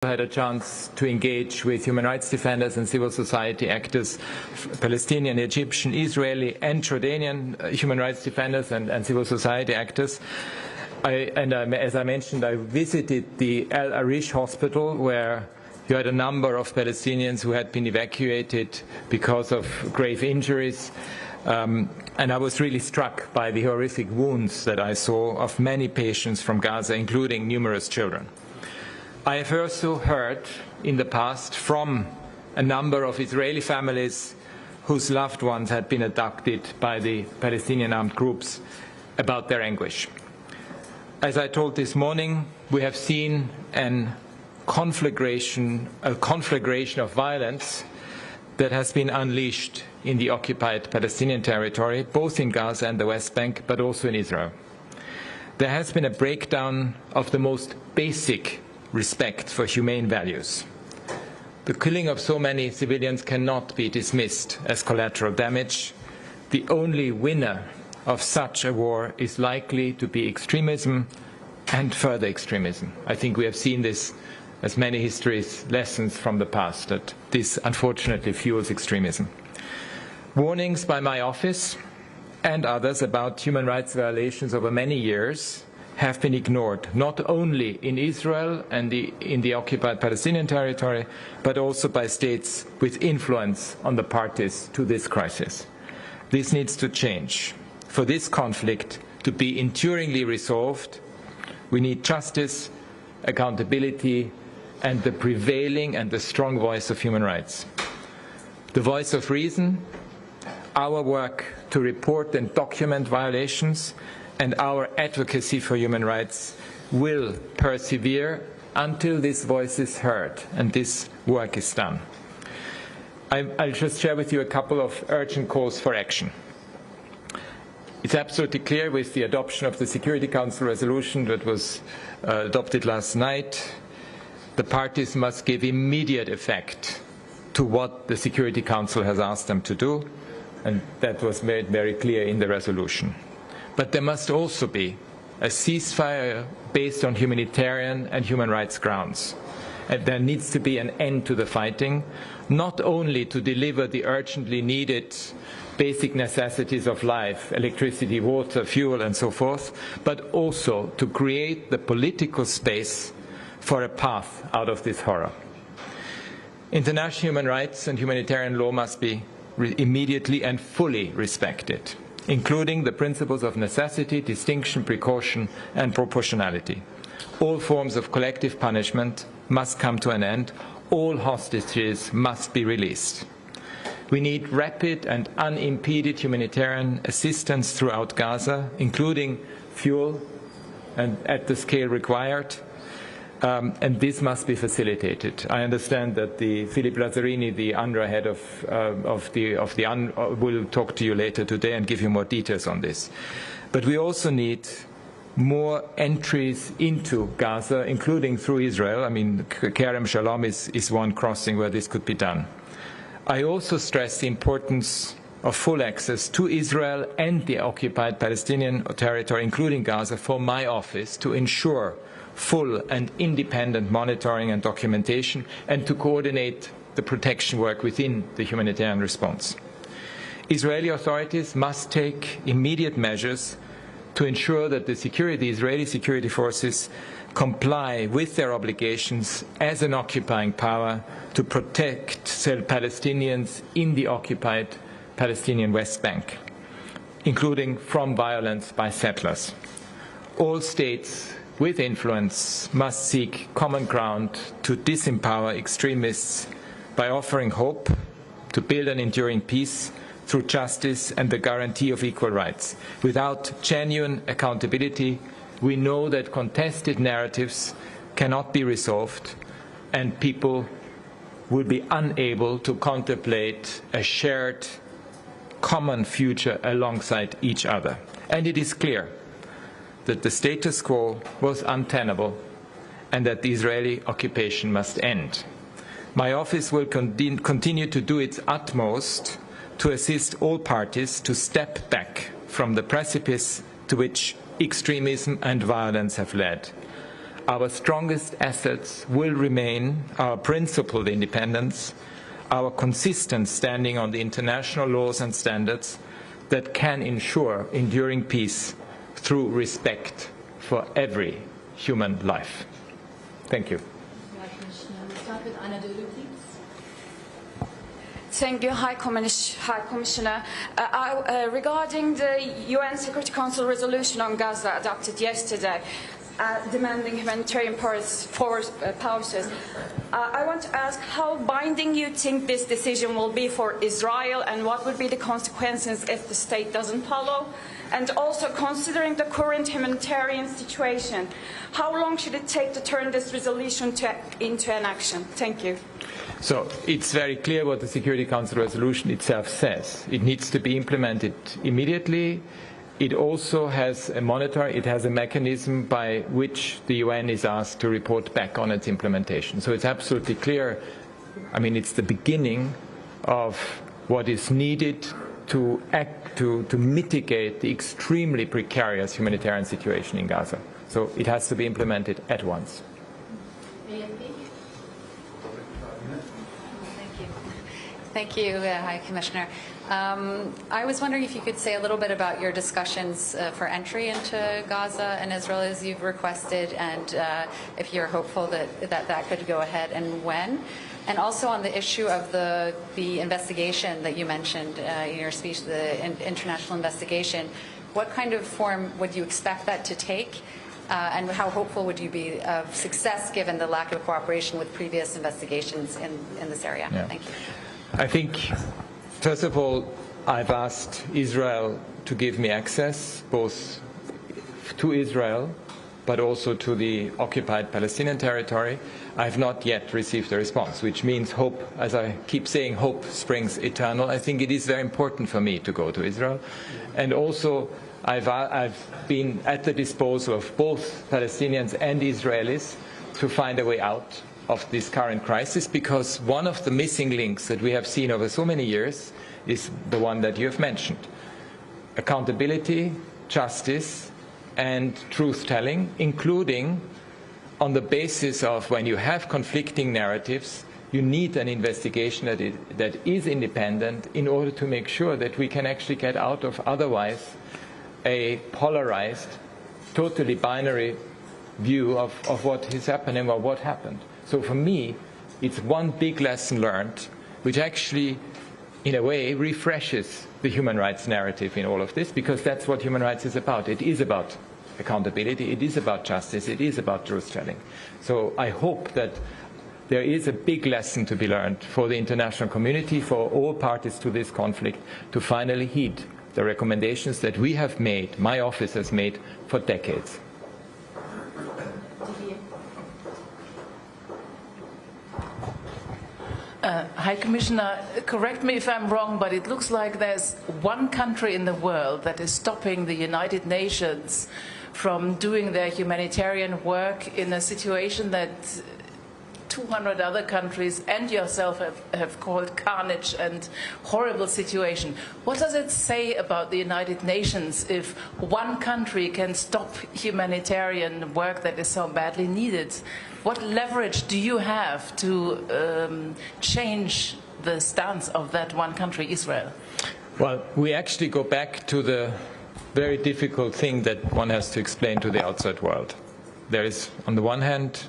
had a chance to engage with human rights defenders and civil society actors, Palestinian, Egyptian, Israeli and Jordanian human rights defenders and civil society actors. As I mentioned, I visited the Al Arish hospital where you had a number of Palestinians who had been evacuated because of grave injuries. And I was really struck by the horrific wounds that I saw of many patients from Gaza, including numerous children. I have also heard in the past from a number of Israeli families whose loved ones had been abducted by the Palestinian armed groups about their anguish. As I told this morning, we have seen a conflagration of violence that has been unleashed in the occupied Palestinian territory, both in Gaza and the West Bank, but also in Israel. There has been a breakdown of the most basic respect for humane values. The killing of so many civilians cannot be dismissed as collateral damage. The only winner of such a war is likely to be extremism and further extremism. I think we have seen this as many histories, lessons from the past, that this unfortunately fuels extremism. Warnings by my office and others about human rights violations over many years have been ignored, not only in Israel and in the occupied Palestinian territory, but also by states with influence on the parties to this crisis. This needs to change. For this conflict to be enduringly resolved, we need justice, accountability, and the prevailing and the strong voice of human rights. The voice of reason, our work to report and document violations, and our advocacy for human rights will persevere until this voice is heard and this work is done. I'll just share with you a couple of urgent calls for action. It's absolutely clear with the adoption of the Security Council resolution that was adopted last night, the parties must give immediate effect to what the Security Council has asked them to do, and that was made very clear in the resolution. But there must also be a ceasefire based on humanitarian and human rights grounds. And there needs to be an end to the fighting, not only to deliver the urgently needed basic necessities of life, electricity, water, fuel, and so forth, but also to create the political space for a path out of this horror. International human rights and humanitarian law must be immediately and fully respected, including the principles of necessity, distinction, precaution, and proportionality. All forms of collective punishment must come to an end. All hostages must be released. We need rapid and unimpeded humanitarian assistance throughout Gaza, including fuel and at the scale required. And this must be facilitated. I understand that Philip Lazzarini, the UNRWA head of the UNRWA, will talk to you later today and give you more details on this. But we also need more entries into Gaza, including through Israel. I mean, Kerem Shalom is one crossing where this could be done. I also stress the importance of full access to Israel and the occupied Palestinian territory, including Gaza, for my office to ensure full and independent monitoring and documentation, and to coordinate the protection work within the humanitarian response. Israeli authorities must take immediate measures to ensure that the Israeli security forces comply with their obligations as an occupying power to protect Palestinians in the occupied Palestinian West Bank, including from violence by settlers. All states with influence must seek common ground to disempower extremists by offering hope to build an enduring peace through justice and the guarantee of equal rights. Without genuine accountability, we know that contested narratives cannot be resolved and people will be unable to contemplate a shared common future alongside each other. And it is clear that the status quo was untenable and that the Israeli occupation must end. My office will continue to do its utmost to assist all parties to step back from the precipice to which extremism and violence have led. Our strongest assets will remain our principled independence, our consistent standing on the international laws and standards that can ensure enduring peace through respect for every human life. Thank you. Thank you, High Commissioner. Regarding the UN Security Council resolution on Gaza adopted yesterday, demanding humanitarian pauses, I want to ask how binding you think this decision will be for Israel, and what would be the consequences if the state doesn't follow? And also, considering the current humanitarian situation, how long should it take to turn this resolution into an action? Thank you. So it's very clear what the Security Council resolution itself says. It needs to be implemented immediately. It also has a mechanism by which the UN is asked to report back on its implementation. So it's absolutely clear. I mean, it's the beginning of what is needed to mitigate the extremely precarious humanitarian situation in Gaza. So it has to be implemented at once. Thank you, High Commissioner. I was wondering if you could say a little bit about your discussions for entry into Gaza and Israel as you've requested, and if you're hopeful that could go ahead, and when. And also on the issue of the investigation that you mentioned in your speech, the international investigation, what kind of form would you expect that to take? And how hopeful would you be of success given the lack of cooperation with previous investigations in this area? Yeah. Thank you. I think, first of all, I've asked Israel to give me access both to Israel but also to the occupied Palestinian territory. I have not yet received a response, which means hope, as I keep saying, hope springs eternal. I think it is very important for me to go to Israel. And also, I've been at the disposal of both Palestinians and Israelis to find a way out of this current crisis, because one of the missing links that we have seen over so many years is the one that you have mentioned. Accountability, justice, and truth-telling, including on the basis of when you have conflicting narratives, you need an investigation that is independent in order to make sure that we can actually get out of otherwise a polarized, totally binary view of what is happening or what happened. So for me, it's one big lesson learned, which actually, in a way, refreshes the human rights narrative in all of this, because that's what human rights is about. It is about accountability, it is about justice, it is about truth-telling. So I hope that there is a big lesson to be learned for the international community, for all parties to this conflict, to finally heed the recommendations that we have made, my office has made, for decades. High Commissioner, correct me if I'm wrong, but it looks like there's one country in the world that is stopping the United Nations from doing their humanitarian work in a situation that 200 other countries and yourself have called carnage and horrible situation. What does it say about the United Nations if one country can stop humanitarian work that is so badly needed? What leverage do you have to change the stance of that one country, Israel? Well, we actually go back to the very difficult thing that one has to explain to the outside world. There is, on the one hand,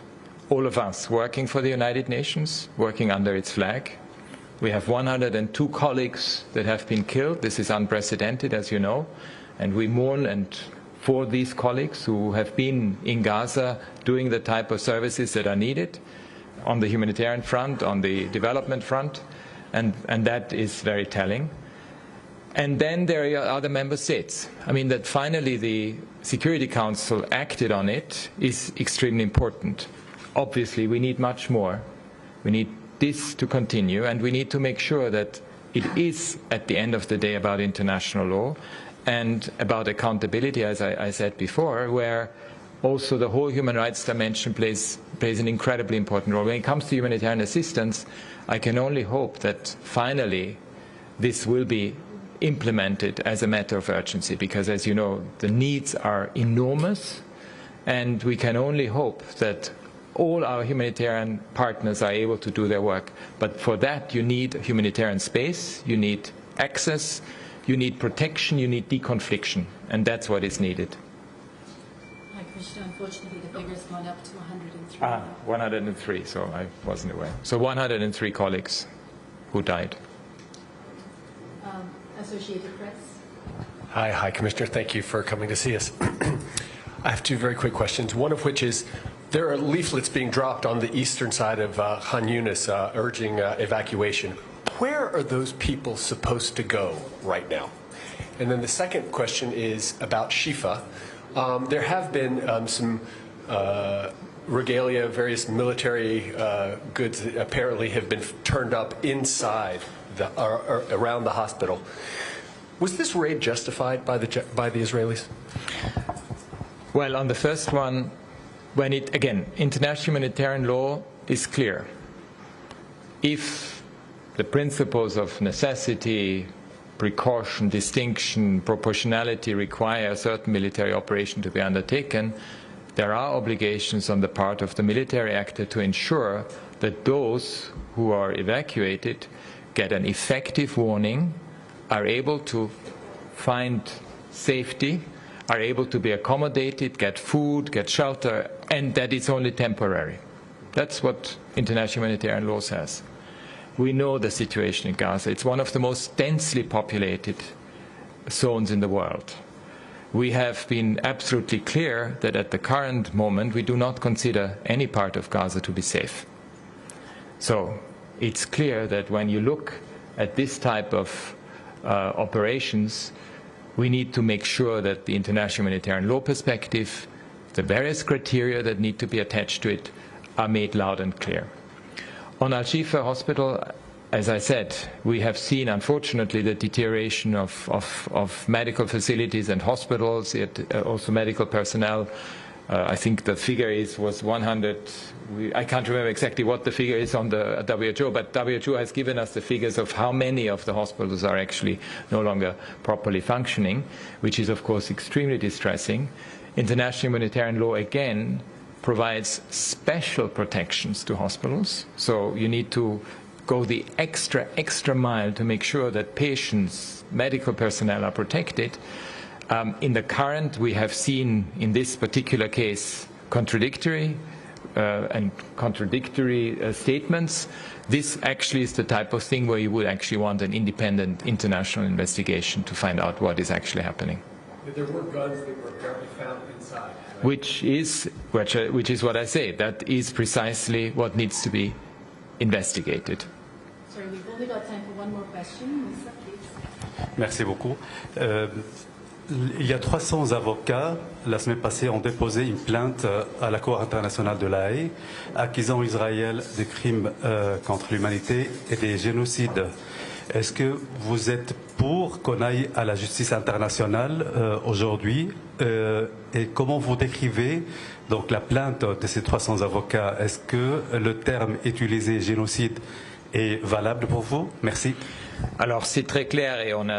all of us working for the United Nations, working under its flag. We have 102 colleagues that have been killed. This is unprecedented, as you know, and we mourn for these colleagues who have been in Gaza doing the type of services that are needed on the humanitarian front, on the development front, and that is very telling. And then there are other member states. I mean, that finally the Security Council acted on it is extremely important. Obviously, we need much more. We need this to continue, and we need to make sure that it is, at the end of the day, about international law and about accountability, as I said before, where also the whole human rights dimension plays an incredibly important role. When it comes to humanitarian assistance, I can only hope that finally this will be implemented as a matter of urgency, because, as you know, the needs are enormous, and we can only hope that all our humanitarian partners are able to do their work. But for that, you need humanitarian space, you need access, you need protection, you need deconfliction, and that's what is needed. Unfortunately, the figure's gone up to 103. 103, so I wasn't aware. So 103 colleagues who died. Associated Press. Hi, Commissioner. Thank you for coming to see us. I have two very quick questions, one of which is there are leaflets being dropped on the eastern side of Khan Yunis urging evacuation. Where are those people supposed to go right now? And then the second question is about Shifa. There have been some regalia, various military goods that apparently have been turned up inside around the hospital. Was this raid justified by the Israelis? Well, on the first one, again, international humanitarian law is clear. If the principles of necessity, precaution, distinction, proportionality require a certain military operation to be undertaken, there are obligations on the part of the military actor to ensure that those who are evacuated get an effective warning, are able to find safety, are able to be accommodated, get food, get shelter, and that it's only temporary. That's what international humanitarian law says. We know the situation in Gaza. It's one of the most densely populated zones in the world. We have been absolutely clear that at the current moment we do not consider any part of Gaza to be safe. So it's clear that when you look at this type of operations, we need to make sure that the international humanitarian law perspective, the various criteria that need to be attached to it, are made loud and clear. On Al-Shifa Hospital, as I said, we have seen, unfortunately, the deterioration of medical facilities and hospitals, yet also medical personnel. I think the figure was 100. I can't remember exactly what the figure is on the WHO, but WHO has given us the figures of how many of the hospitals are actually no longer properly functioning, which is, of course, extremely distressing. International humanitarian law, again, provides special protections to hospitals. So you need to go the extra mile to make sure that patients, medical personnel are protected. In the current, we have seen in this particular case contradictory statements. This actually is the type of thing where you would actually want an independent international investigation to find out what is actually happening. But there were guns that were apparently found inside. Right? Which is what I say. That is precisely what needs to be investigated. Sorry, we've only got time for one more question. Lisa, please. Merci beaucoup. Il y a 300 avocats, la semaine passée, ont déposé une plainte à la Cour internationale de la Haye, accusant Israël des crimes contre l'humanité et des génocides. Est-ce que vous êtes pour qu'on aille à la justice internationale aujourd'hui et comment vous décrivez donc la plainte de ces 300 avocats? Est-ce que le terme utilisé, génocide, est valable pour vous? Merci. Alors c'est très clair et on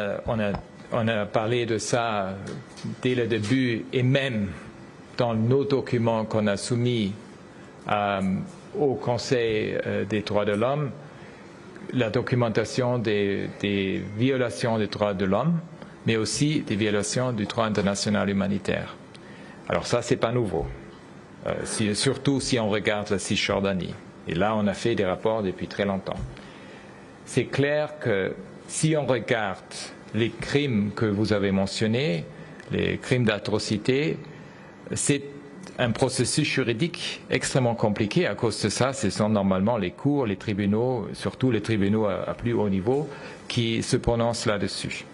a parlé de ça dès le début et même dans nos documents qu'on a soumis au Conseil des droits de l'homme, la documentation des violations des droits de l'homme, mais aussi des violations du droit international humanitaire. Alors ça, c'est pas nouveau, surtout si on regarde la Cisjordanie. Et là, on a fait des rapports depuis très longtemps. C'est clair que si on regarde les crimes que vous avez mentionnés, les crimes d'atrocité, c'est un processus juridique extrêmement compliqué. À cause de ça, ce sont normalement les cours, les tribunaux, surtout les tribunaux à plus haut niveau, qui se prononcent là-dessus.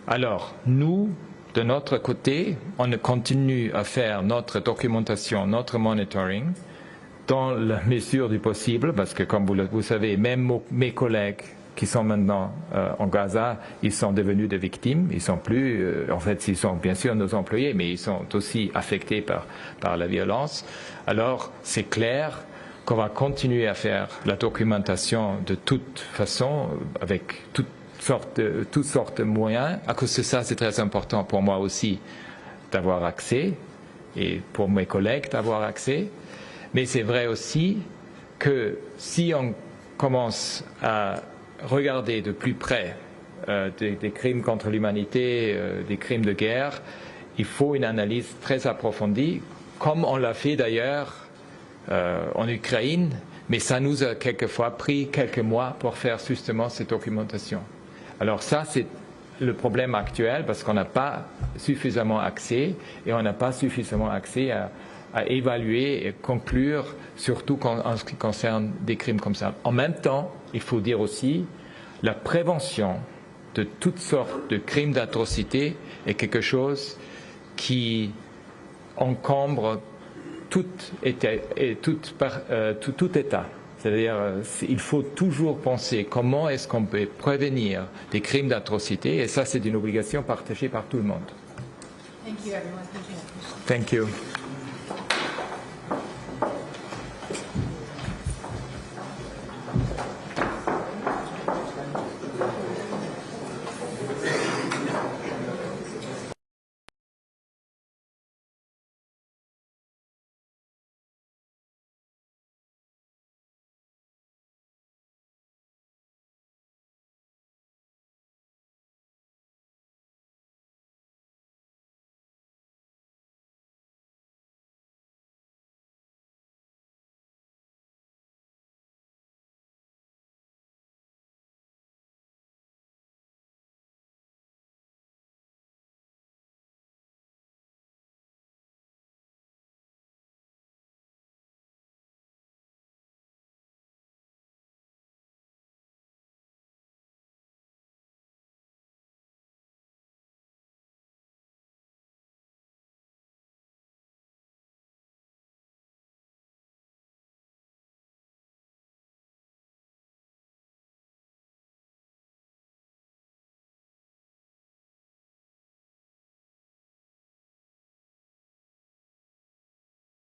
Alors, nous, de notre côté, on continue à faire notre documentation, notre monitoring, dans la mesure du possible, parce que comme vous savez, même mes collègues qui sont maintenant en Gaza, ils sont devenus des victimes. Ils sont plus, en fait, ils sont bien sûr nos employés, mais ils sont aussi affectés par la violence. Alors, c'est clair qu'on va continuer à faire la documentation de toute façon, avec toutes sortes de moyens. À cause de ça, c'est très important pour moi aussi d'avoir accès et pour mes collègues d'avoir accès. Mais c'est vrai aussi que si on commence à regarder de plus près des crimes contre l'humanité, des crimes de guerre, il faut une analyse très approfondie, comme on l'a fait d'ailleurs en Ukraine, mais ça nous a quelquefois pris quelques mois pour faire justement cette documentation. Alors ça, c'est le problème actuel, parce qu'on n'a pas suffisamment accès, et on n'a pas suffisamment accès à évaluer et conclure, surtout en ce qui concerne des crimes comme ça. En même temps, il faut dire aussi, la prévention de toutes sortes de crimes d'atrocité est quelque chose qui encombre tout État. C'est-à-dire, il faut toujours penser comment est-ce qu'on peut prévenir des crimes d'atrocité, et ça, c'est une obligation partagée par tout le monde. Thank you, everyone. Thank you.